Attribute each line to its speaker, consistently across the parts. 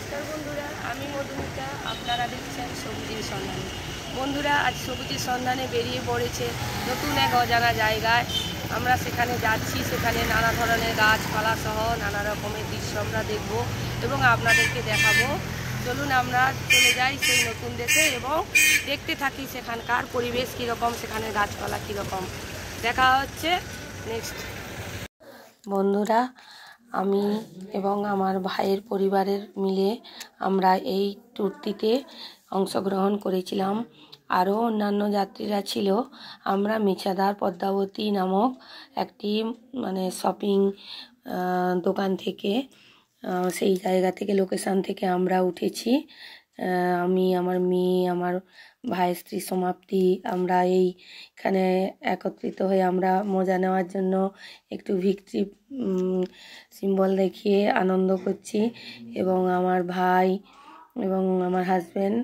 Speaker 1: নমস্কার বন্ধুরা, আমি মধুমিতা। আপনারা দেখছেন সবুজের সন্ধানে। বন্ধুরা, আজ সবুজের সন্ধানে বেরিয়ে পড়েছে নতুন এক অজানা জায়গায়। আমরা সেখানে যাচ্ছি। সেখানে নানা ধরনের গাছপালা সহ নানা রকমের দৃশ্য আমরা দেখব এবং আপনাদেরকে দেখাবো। চলুন আমরা চলে যাই সেই নতুন দেশে এবং দেখতে থাকি সেখানকার পরিবেশ কীরকম, সেখানে গাছপালা কীরকম। দেখা হচ্ছে নেক্সট। বন্ধুরা, আমি এবং আমার ভাইয়ের পরিবারের মিলে আমরা এই ট্যুরটিতে অংশগ্রহণ করেছিলাম। আরও অন্যান্য যাত্রীরা ছিল। আমরা মিছাদার পদ্মাবতী নামক একটি শপিং দোকান থেকে, সেই জায়গা থেকে, লোকেশান থেকে আমরা উঠেছি। আমি, আমার মেয়ে, আমার ভাইয়ের স্ত্রী সমাপ্তি, আমরা এইখানে একত্রিত হয়ে আমরা মজা নেওয়ার জন্য একটু ভিক্টরি সিম্বল দেখিয়ে আনন্দ করছি। এবং আমার ভাই এবং আমার হাজব্যান্ড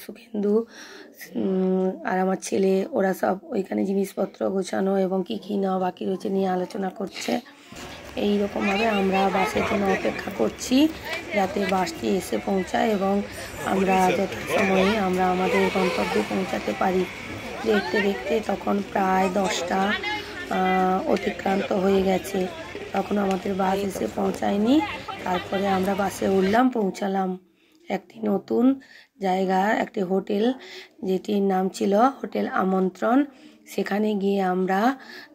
Speaker 1: সুখেন্দু আর আমার ছেলে, ওরা সব ওইখানে জিনিসপত্র গোছানো এবং কী কী নেওয়া বাকি রয়েছে নিয়ে আলোচনা করছে। এই রকমভাবে আমরা বাসের জন্য অপেক্ষা করছি যাতে বাসটি এসে পৌঁছায় এবং আমরা যথাসময়ে আমরা আমাদের গন্তব্যে পৌঁছাতে পারি। দেখতে দেখতে তখন প্রায় 10টা অতিক্রান্ত হয়ে গেছে। তখন আমাদের বাস এসে পৌঁছায়নি। তারপরে আমরা বাসে উঠলাম, পৌঁছালাম একটি নতুন জায়গা, একটি হোটেল, যেটির নাম ছিল হোটেল আমন্ত্রণ। সেখানে গিয়ে আমরা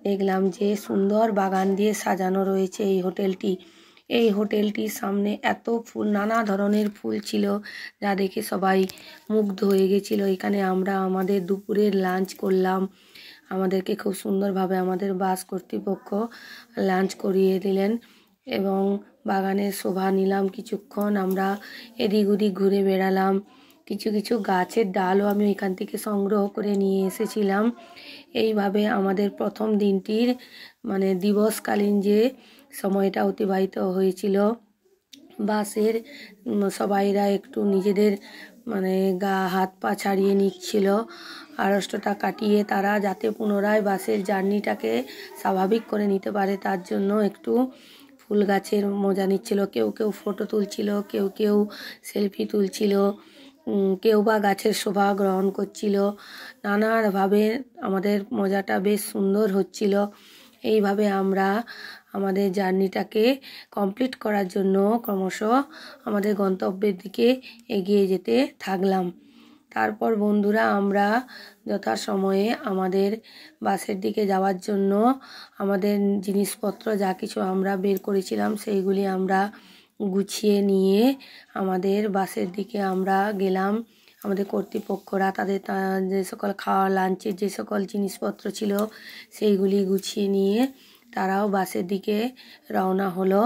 Speaker 1: দেখলাম যে সুন্দর বাগান দিয়ে সাজানো রয়েছে এই হোটেলটি। এই হোটেলটির সামনে এত ফুল, নানা ধরনের ফুল ছিল যা দেখে সবাই মুগ্ধ হয়ে গেছিলো। এখানে আমরা আমাদের দুপুরের লাঞ্চ করলাম। আমাদেরকে খুব সুন্দরভাবে আমাদের বাস কর্তৃপক্ষ লাঞ্চ করিয়ে দিলেন এবং বাগানের শোভা নিলাম কিছুক্ষণ। আমরা এদিক ওদিক ঘুরে বেড়ালাম। কিছু কিছু গাছের ডালও আমি এখান থেকে সংগ্রহ করে নিয়ে এসেছিলাম। এইভাবে আমাদের প্রথম দিনটির দিবসকালীন যে সময়টা অতিবাহিত হয়েছিল। বাসের সবাইরা একটু নিজেদের গা হাত পা ছাড়িয়ে নিচ্ছিল আড়ষ্টতা কাটিয়ে, তারা যাতে পুনরায় বাসের জার্নিটাকে স্বাভাবিক করে নিতে পারে তার জন্য একটু ফুল গাছের মজা নিচ্ছিল। কেউ কেউ ফটো তুলছিল, কেউ কেউ সেলফি তুলছিল, কেউ বা গাছের শোভা গ্রহণ করছিল। নানাভাবে আমাদের মজাটা বেশ সুন্দর হচ্ছিল। এইভাবে আমরা আমাদের জার্নিটাকে কমপ্লিট করার জন্য ক্রমশ আমাদের গন্তব্যের দিকে এগিয়ে যেতে থাকলাম। তারপর বন্ধুরা, আমরা যথাসময়ে আমাদের বাসের দিকে যাওয়ার জন্য আমাদের জিনিসপত্র যা কিছু আমরা বের করেছিলাম সেইগুলি আমরা গুছিয়ে নিয়ে আমাদের বাসের দিকে আমরা গেলাম। আমাদের কর্তৃপক্ষরা তাদের যে সকল খাওয়া লাঞ্চের যে সকল জিনিসপত্র ছিল সেইগুলি গুছিয়ে নিয়ে তারাও বাসের দিকে রওনা হলো।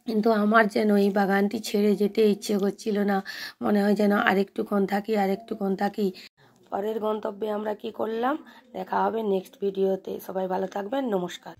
Speaker 1: কিন্তু আমার যেন এই বাগানটি ছেড়ে যেতে ইচ্ছে করছিল না। মনে হয় যেন আরেকটুক্ষণ থাকি। পরের গন্তব্যে আমরা কি করলাম দেখা হবে নেক্সট ভিডিওতে। সবাই ভালো থাকবেন। নমস্কার।